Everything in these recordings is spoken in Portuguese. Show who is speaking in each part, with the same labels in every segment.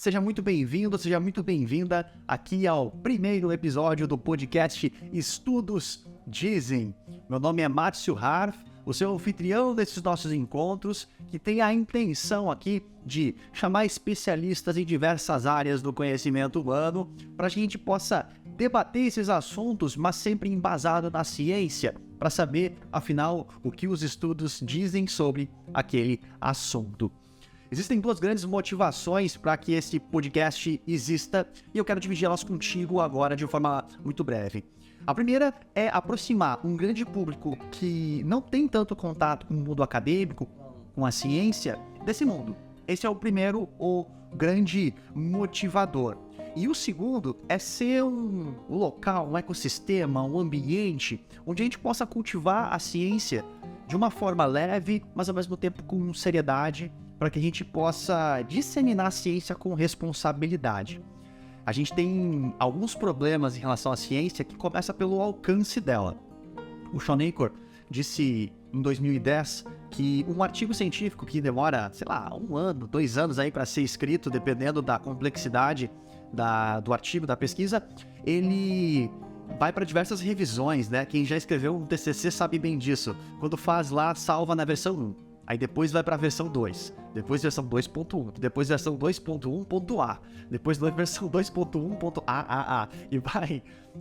Speaker 1: Seja muito bem-vindo, seja muito bem-vinda aqui ao primeiro episódio do podcast Estudos Dizem. Meu nome é Márcio Harf, o seu anfitrião desses nossos encontros, que tem a intenção aqui de chamar especialistas em diversas áreas do conhecimento humano para que a gente possa debater esses assuntos, mas sempre embasado na ciência, para saber, afinal, o que os estudos dizem sobre aquele assunto. Existem duas grandes motivações para que esse podcast exista e eu quero dividi-las contigo agora de forma muito breve. A primeira é aproximar um grande público que não tem tanto contato com o mundo acadêmico, com a ciência, desse mundo. Esse é o primeiro, o grande motivador. E o segundo é ser um local, um ecossistema, um ambiente onde a gente possa cultivar a ciência de uma forma leve, mas ao mesmo tempo com seriedade, para que a gente possa disseminar a ciência com responsabilidade. A gente tem alguns problemas em relação à ciência que começa pelo alcance dela. O Schoenecker disse em 2010 que um artigo científico que demora, 1 ano, 2 anos aí para ser escrito, dependendo da complexidade do artigo, da pesquisa, ele vai para diversas revisões, né? Quem já escreveu um TCC sabe bem disso. Quando faz lá, salva na versão 1. Aí depois vai para a versão 2, depois versão 2.1, depois versão 2.1.a, depois versão 2.1.aaa,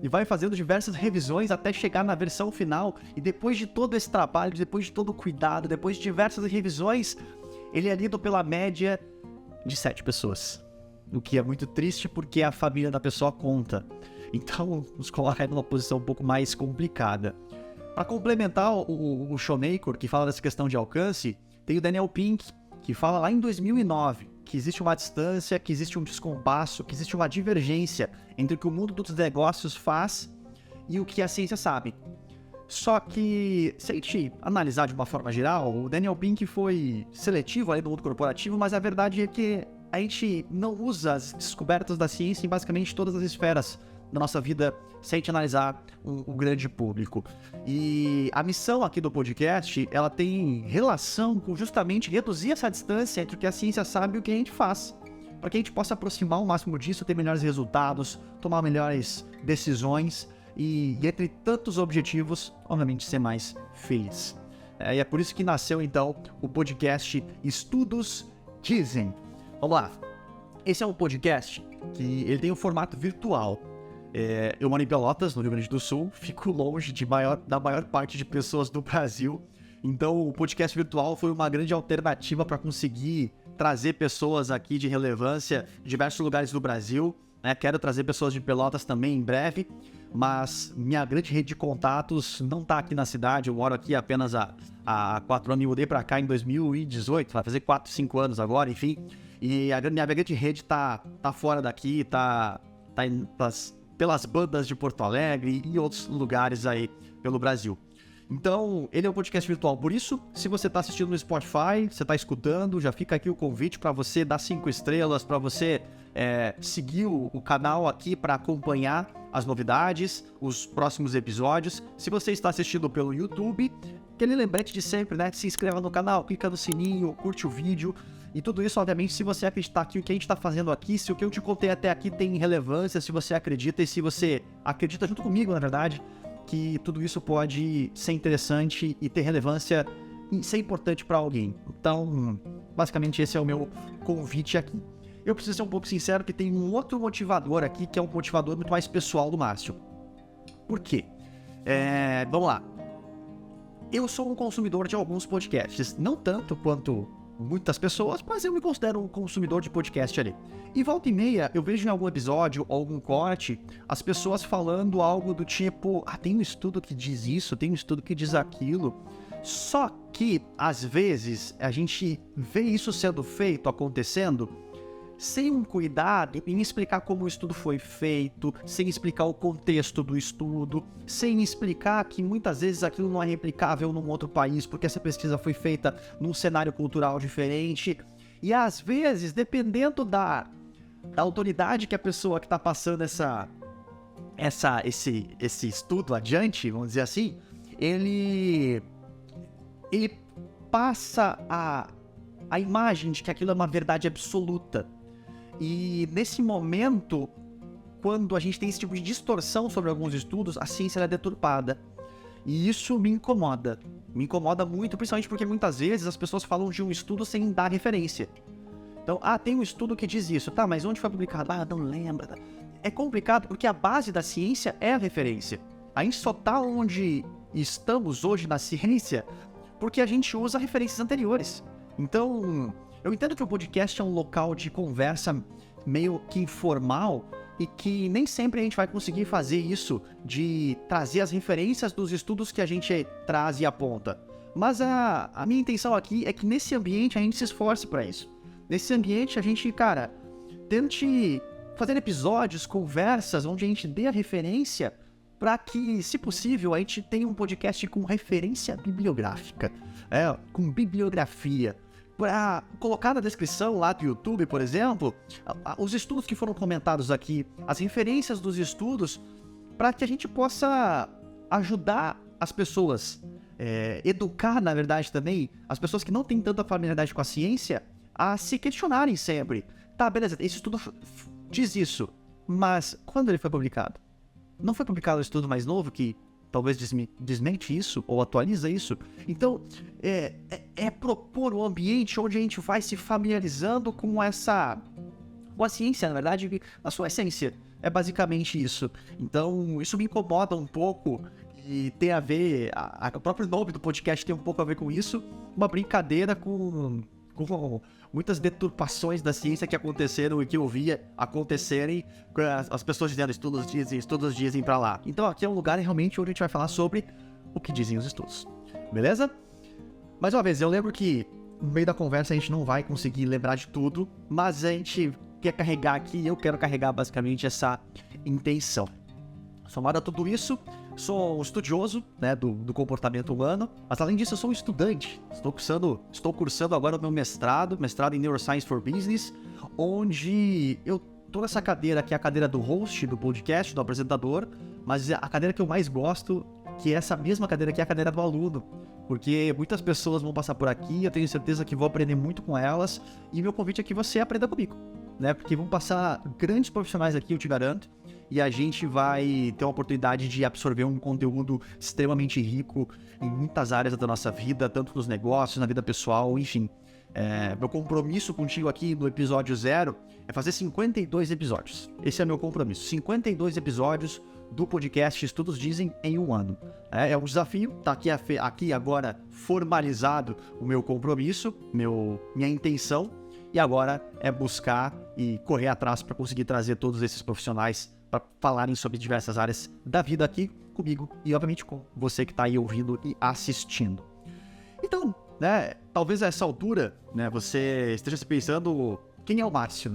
Speaker 1: e vai fazendo diversas revisões até chegar na versão final. E depois de todo esse trabalho, depois de todo o cuidado, depois de diversas revisões, ele é lido pela média de 7 pessoas. O que é muito triste porque a família da pessoa conta. Então, nos coloca numa posição um pouco mais complicada. Para complementar o Schoenecker, que fala dessa questão de alcance, tem o Daniel Pink, que fala lá em 2009 que existe uma distância, que existe um descompasso, que existe uma divergência entre o que o mundo dos negócios faz e o que a ciência sabe. Só que, se a gente analisar de uma forma geral, o Daniel Pink foi seletivo ali no mundo corporativo, mas a verdade é que a gente não usa as descobertas da ciência em basicamente todas as esferas da nossa vida, sem a gente analisar um grande público. E a missão aqui do podcast, ela tem relação com justamente reduzir essa distância entre o que a ciência sabe e o que a gente faz, para que a gente possa aproximar o máximo disso, ter melhores resultados, tomar melhores decisões e entre tantos objetivos, obviamente, ser mais feliz. E é por isso que nasceu, então, o podcast Estudos Dizem. Vamos lá. Esse é um podcast que ele tem um formato virtual. Eu moro em Pelotas, no Rio Grande do Sul, fico longe da maior parte de pessoas do Brasil, então o podcast virtual foi uma grande alternativa para conseguir trazer pessoas aqui de relevância de diversos lugares do Brasil, né? Quero trazer pessoas de Pelotas também em breve, mas minha grande rede de contatos não está aqui na cidade. Eu moro aqui apenas há 4 anos, me mudei para cá em 2018, vai fazer 4, 5 anos agora, enfim, e a minha grande rede tá fora daqui, tá pelas bandas de Porto Alegre e outros lugares aí pelo Brasil. Então, ele é um podcast virtual. Por isso, se você está assistindo no Spotify, você está escutando, já fica aqui o convite para você dar 5 estrelas, para você seguir o canal aqui para acompanhar as novidades, os próximos episódios. Se você está assistindo pelo YouTube, aquele lembrete de sempre, né? Se inscreva no canal, clica no sininho, curte o vídeo. E tudo isso, obviamente, se você acreditar que o que a gente está fazendo aqui, se o que eu te contei até aqui tem relevância, se você acredita e se você acredita junto comigo, na verdade, que tudo isso pode ser interessante e ter relevância e ser importante para alguém. Então, basicamente, esse é o meu convite aqui. Eu preciso ser um pouco sincero que tem um outro motivador aqui, que é um motivador muito mais pessoal do Márcio. Por quê? Vamos lá. Eu sou um consumidor de alguns podcasts, não tanto quanto muitas pessoas, mas eu me considero um consumidor de podcast ali. E volta e meia, eu vejo em algum episódio ou algum corte, as pessoas falando algo do tipo, tem um estudo que diz isso, tem um estudo que diz aquilo. Só que, às vezes, a gente vê isso sendo feito, acontecendo, sem um cuidado em explicar como o estudo foi feito, sem explicar o contexto do estudo, sem explicar que muitas vezes aquilo não é replicável num outro país, porque essa pesquisa foi feita num cenário cultural diferente. E às vezes, dependendo da autoridade que a pessoa que está passando esse estudo adiante, vamos dizer assim, ele passa a imagem de que aquilo é uma verdade absoluta. E nesse momento, quando a gente tem esse tipo de distorção sobre alguns estudos, a ciência ela é deturpada. E isso me incomoda. Me incomoda muito, principalmente porque muitas vezes as pessoas falam de um estudo sem dar referência. Então, tem um estudo que diz isso. Tá, mas onde foi publicado? Não lembra. É complicado porque a base da ciência é a referência. A gente só tá onde estamos hoje na ciência porque a gente usa referências anteriores. Então, eu entendo que o podcast é um local de conversa meio que informal e que nem sempre a gente vai conseguir fazer isso de trazer as referências dos estudos que a gente traz e aponta. Mas a minha intenção aqui é que nesse ambiente a gente se esforce para isso. Nesse ambiente a gente, tente fazer episódios, conversas, onde a gente dê a referência para que, se possível, a gente tenha um podcast com referência bibliográfica, com bibliografia. Para colocar na descrição lá do YouTube, por exemplo, os estudos que foram comentados aqui, as referências dos estudos, para que a gente possa ajudar as pessoas, educar, na verdade, também, as pessoas que não têm tanta familiaridade com a ciência, a se questionarem sempre. Tá, beleza, esse estudo diz isso, mas quando ele foi publicado? Não foi publicado um estudo mais novo que talvez desmente isso ou atualiza isso? Então, é propor um ambiente onde a gente vai se familiarizando com a ciência, na verdade, na sua essência. É basicamente isso. Então, isso me incomoda um pouco e tem a ver, o próprio nome do podcast tem um pouco a ver com isso, uma brincadeira com muitas deturpações da ciência que aconteceram e que eu via acontecerem, as pessoas dizendo estudos dizem pra lá. Então aqui é um lugar realmente onde a gente vai falar sobre o que dizem os estudos, beleza? Mais uma vez, eu lembro que no meio da conversa a gente não vai conseguir lembrar de tudo, mas a gente quer carregar aqui, eu quero carregar basicamente essa intenção. Somado a tudo isso, sou um estudioso, do comportamento humano, mas além disso eu sou um estudante. Estou cursando agora o meu mestrado em Neuroscience for Business, onde eu tô nessa cadeira que é a cadeira do host do podcast, do apresentador, mas a cadeira que eu mais gosto, que é essa mesma cadeira que é a cadeira do aluno, porque muitas pessoas vão passar por aqui, eu tenho certeza que vou aprender muito com elas, e meu convite é que você aprenda comigo, porque vão passar grandes profissionais aqui, eu te garanto, e a gente vai ter uma oportunidade de absorver um conteúdo extremamente rico em muitas áreas da nossa vida, tanto nos negócios, na vida pessoal, enfim. Meu compromisso contigo aqui no episódio 0 é fazer 52 episódios. Esse é meu compromisso. 52 episódios do podcast Estudos Dizem em um ano. É um desafio, tá aqui agora formalizado o meu compromisso, minha intenção, e agora é buscar e correr atrás para conseguir trazer todos esses profissionais para falarem sobre diversas áreas da vida aqui comigo e, obviamente, com você que está aí ouvindo e assistindo. Então, talvez a essa altura, você esteja se pensando quem é o Márcio,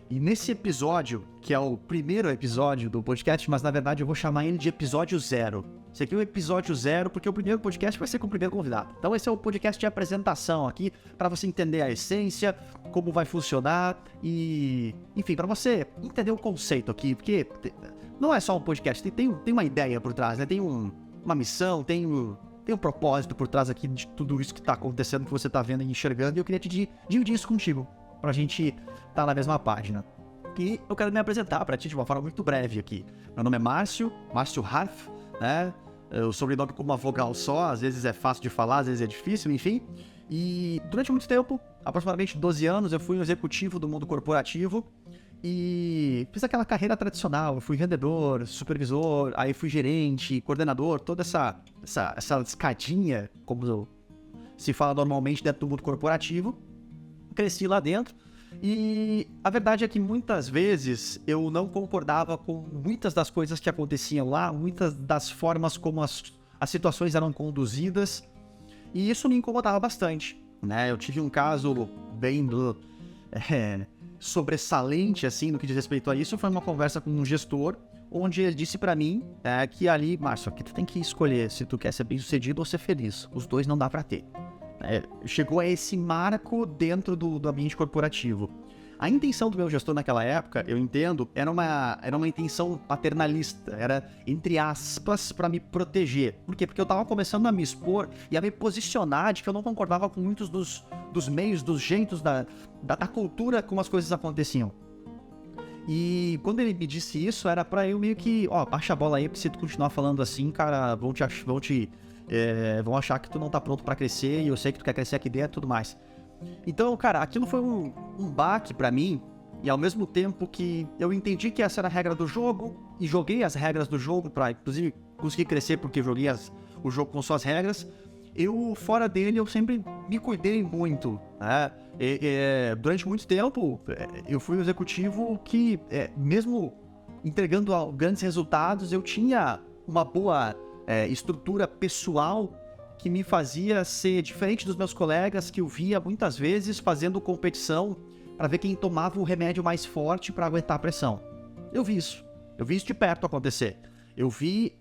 Speaker 1: E nesse episódio, que é o primeiro episódio do podcast, mas na verdade eu vou chamar ele de episódio 0. Esse aqui é o episódio 0, porque o primeiro podcast vai ser com o primeiro convidado. Então esse é o podcast de apresentação aqui, para você entender a essência, como vai funcionar e, enfim, para você entender o conceito aqui, porque não é só um podcast, tem uma ideia por trás, tem uma missão, tem um propósito por trás aqui de tudo isso que tá acontecendo, que você tá vendo e enxergando, e eu queria te dividir isso contigo, pra gente estar na mesma página. E eu quero me apresentar pra ti de uma forma muito breve aqui. Meu nome é Márcio Harf, O sobrenome com uma vogal só, às vezes é fácil de falar, às vezes é difícil, enfim. E durante muito tempo, aproximadamente 12 anos, eu fui um executivo do mundo corporativo e fiz aquela carreira tradicional. Eu fui vendedor, supervisor, aí fui gerente, coordenador, toda essa escadinha, como se fala normalmente dentro do mundo corporativo. Cresci lá dentro e a verdade é que muitas vezes eu não concordava com muitas das coisas que aconteciam lá, muitas das formas como as situações eram conduzidas, e isso me incomodava bastante, Eu tive um caso bem sobressalente, assim, no que diz respeito a isso. Foi uma conversa com um gestor, onde ele disse pra mim que ali, Márcio, aqui tu tem que escolher se tu quer ser bem sucedido ou ser feliz, os dois não dá pra ter. Chegou a esse marco dentro do ambiente corporativo. A intenção do meu gestor naquela época, eu entendo, era uma intenção paternalista, era, entre aspas, para me proteger. Por quê? Porque eu tava começando a me expor e a me posicionar de que eu não concordava com muitos dos meios, dos jeitos, da cultura como as coisas aconteciam. E quando ele me disse isso, era pra eu meio que, baixa a bola aí, porque se tu continuar falando assim, cara, vão achar que tu não tá pronto pra crescer, e eu sei que tu quer crescer aqui dentro e tudo mais. Então, cara, aquilo foi um baque pra mim, e ao mesmo tempo que eu entendi que essa era a regra do jogo, e joguei as regras do jogo pra, inclusive, conseguir crescer porque joguei o jogo com suas regras, fora dele, eu sempre me cuidei muito, né? Durante muito tempo, eu fui um executivo que, mesmo entregando grandes resultados, eu tinha uma boa estrutura pessoal que me fazia ser diferente dos meus colegas, que eu via muitas vezes fazendo competição para ver quem tomava o remédio mais forte para aguentar a pressão. Eu vi isso de perto acontecer. Eu vi,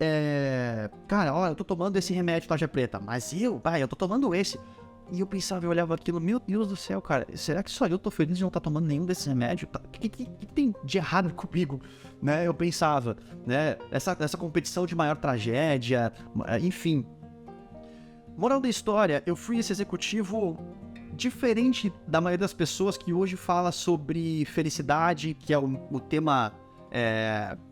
Speaker 1: cara, eu tô tomando esse remédio tarja preta, mas eu tô tomando esse. E eu pensava, eu olhava aquilo, meu Deus do céu, cara, será que só eu tô feliz de não estar tomando nenhum desses remédios? O que tem de errado comigo? Né, eu pensava, né, essa competição de maior tragédia, enfim. Moral da história, eu fui esse executivo diferente da maioria das pessoas que hoje fala sobre felicidade, que é o tema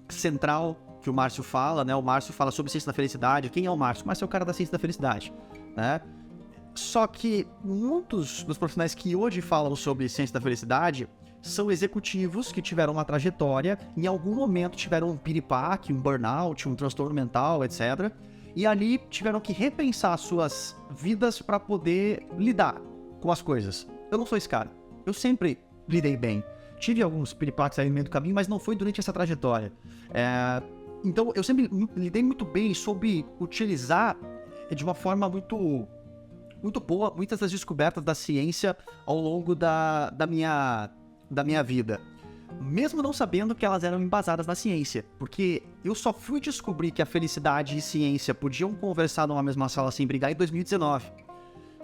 Speaker 1: central que o Márcio fala, né? O Márcio fala sobre ciência da felicidade. Quem é o Márcio? O Márcio é o cara da ciência da felicidade, né? Só que muitos dos profissionais que hoje falam sobre ciência da felicidade são executivos que tiveram uma trajetória, em algum momento tiveram um piripaque, um burnout, um transtorno mental, etc., e ali tiveram que repensar suas vidas para poder lidar com as coisas. Eu não sou esse cara. Eu sempre lidei bem. Tive alguns piripaques aí no meio do caminho, mas não foi durante essa trajetória. Então, eu sempre lidei muito bem e soube utilizar de uma forma muito boa muitas das descobertas da ciência ao longo da minha vida. Mesmo não sabendo que elas eram embasadas na ciência, porque eu só fui descobrir que a felicidade e ciência podiam conversar numa mesma sala sem brigar em 2019,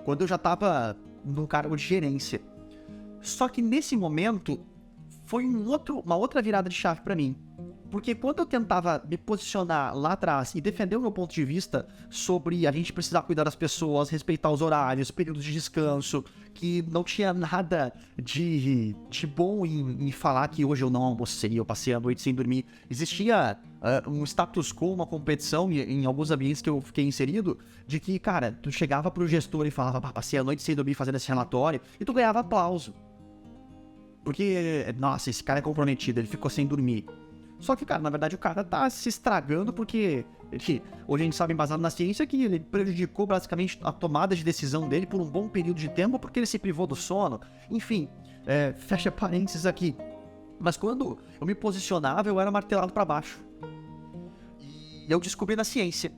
Speaker 1: quando eu já estava num cargo de gerência. Só que nesse momento foi uma outra virada de chave para mim, porque quando eu tentava me posicionar lá atrás e defender o meu ponto de vista sobre a gente precisar cuidar das pessoas, respeitar os horários, períodos de descanso, que não tinha nada de bom em falar que hoje eu não almocei, eu passei a noite sem dormir. Existia um status quo, uma competição em alguns ambientes que eu fiquei inserido, de que, cara, tu chegava pro gestor e falava, passei a noite sem dormir fazendo esse relatório, e tu ganhava aplauso. Porque, nossa, esse cara é comprometido, ele ficou sem dormir. Só que, cara, na verdade o cara tá se estragando porque hoje a gente sabe, embasado na ciência, que ele prejudicou basicamente a tomada de decisão dele por um bom período de tempo porque ele se privou do sono. Enfim, fecha parênteses aqui. Mas quando eu me posicionava, eu era martelado pra baixo. E eu descobri na ciência.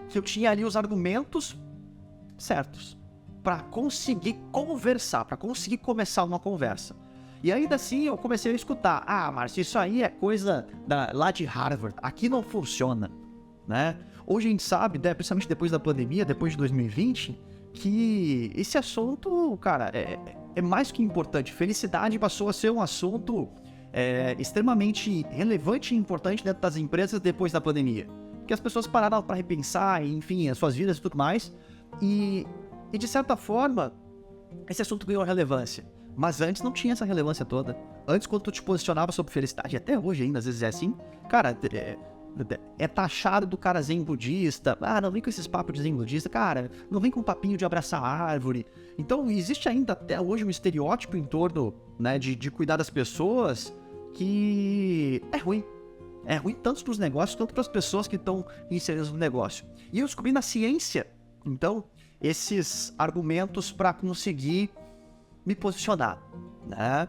Speaker 1: Que eu tinha ali os argumentos certos pra conseguir conversar, pra conseguir começar uma conversa. E ainda assim eu comecei a escutar, Márcio, isso aí é coisa lá de Harvard, aqui não funciona, né? Hoje a gente sabe, principalmente depois da pandemia, depois de 2020, que esse assunto, cara, é mais que importante. Felicidade passou a ser um assunto extremamente relevante e importante dentro das empresas depois da pandemia. Porque as pessoas pararam para repensar, enfim, as suas vidas e tudo mais, e de certa forma, esse assunto ganhou relevância. Mas antes não tinha essa relevância toda. Antes, quando tu te posicionava sobre felicidade, até hoje ainda, às vezes é assim, cara, é taxado do cara zen budista. Não vem com esses papos de zen budista, cara, não vem com um papinho de abraçar a árvore. Então, existe ainda até hoje um estereótipo em torno, né, de cuidar das pessoas que é ruim. É ruim tanto para os negócios, quanto para as pessoas que estão inseridas no negócio. E eu descobri na ciência, então, esses argumentos para conseguir me posicionar, né?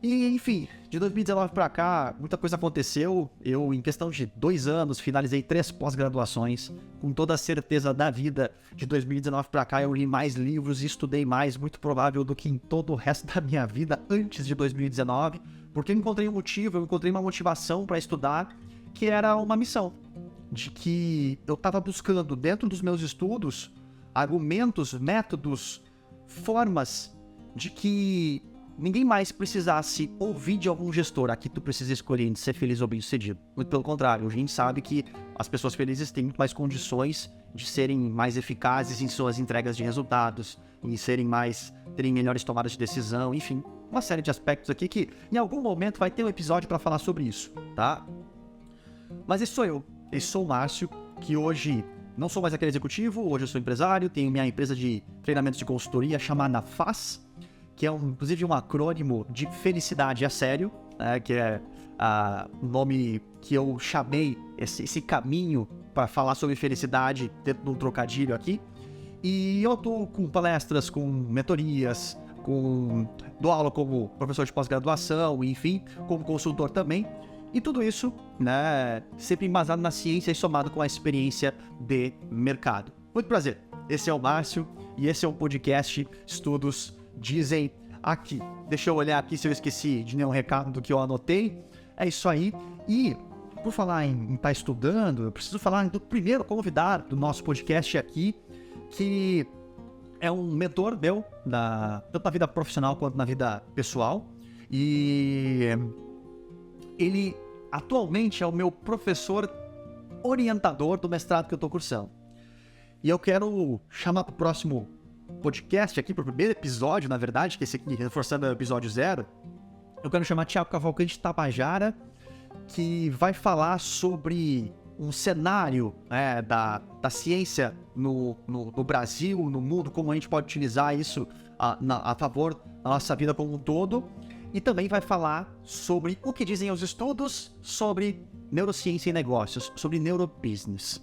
Speaker 1: E, enfim, de 2019 pra cá, muita coisa aconteceu. Eu, em questão de 2 anos, finalizei 3 pós-graduações. Com toda a certeza da vida, de 2019 pra cá, eu li mais livros e estudei mais, muito provável, do que em todo o resto da minha vida antes de 2019. Porque eu encontrei um motivo, eu encontrei uma motivação pra estudar, que era uma missão. De que eu tava buscando, dentro dos meus estudos, argumentos, métodos, formas de que ninguém mais precisasse ouvir de algum gestor, aqui tu precisa escolher entre ser feliz ou bem-sucedido. Muito pelo contrário, a gente sabe que as pessoas felizes têm muito mais condições de serem mais eficazes em suas entregas de resultados, terem melhores tomadas de decisão, enfim, uma série de aspectos aqui que em algum momento vai ter um episódio para falar sobre isso, tá? Mas esse sou o Márcio, que hoje não sou mais aquele executivo, hoje eu sou empresário, tenho minha empresa de treinamentos de consultoria chamada FAS, que é inclusive um acrônimo de felicidade a sério, né, que é o nome que eu chamei esse caminho para falar sobre felicidade dentro de um trocadilho aqui. E eu estou com palestras, com mentorias, dou aula como professor de pós-graduação, enfim, como consultor também. E tudo isso, né, sempre embasado na ciência e somado com a experiência de mercado. Muito prazer, esse é o Márcio e esse é um podcast Estudos Dizem aqui. Deixa eu olhar aqui se eu esqueci de nenhum recado do que eu anotei. É isso aí. E por falar em estar estudando, eu preciso falar do primeiro convidado do nosso podcast aqui, que é um mentor meu, tanto na vida profissional quanto na vida pessoal. E ele atualmente é o meu professor orientador do mestrado que eu estou cursando. E eu quero chamar para o próximo podcast aqui, para o primeiro episódio, na verdade, que é esse aqui, reforçando o episódio 0, eu quero chamar Thiago Cavalcante Tabajara, que vai falar sobre um cenário, né, da ciência no Brasil, no mundo, como a gente pode utilizar isso a favor da nossa vida como um todo, e também vai falar sobre o que dizem os estudos sobre neurociência e negócios, sobre neurobusiness.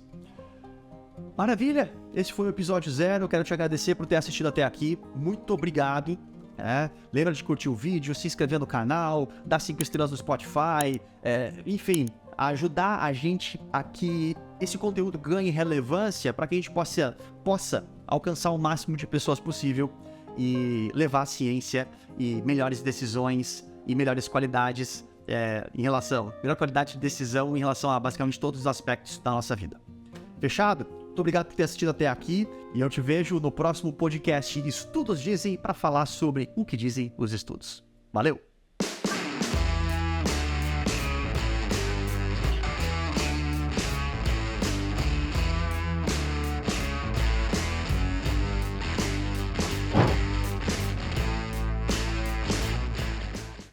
Speaker 1: Maravilha! Esse foi o episódio 0, eu quero te agradecer por ter assistido até aqui, muito obrigado. Lembra de curtir o vídeo, se inscrever no canal, dar 5 estrelas no Spotify, enfim, ajudar a gente a que esse conteúdo ganhe relevância para que a gente possa alcançar o máximo de pessoas possível e levar a ciência e melhores decisões e melhores qualidades melhor qualidade de decisão em relação a basicamente todos os aspectos da nossa vida. Fechado? Muito obrigado por ter assistido até aqui e eu te vejo no próximo podcast Estudos Dizem para falar sobre o que dizem os estudos. Valeu!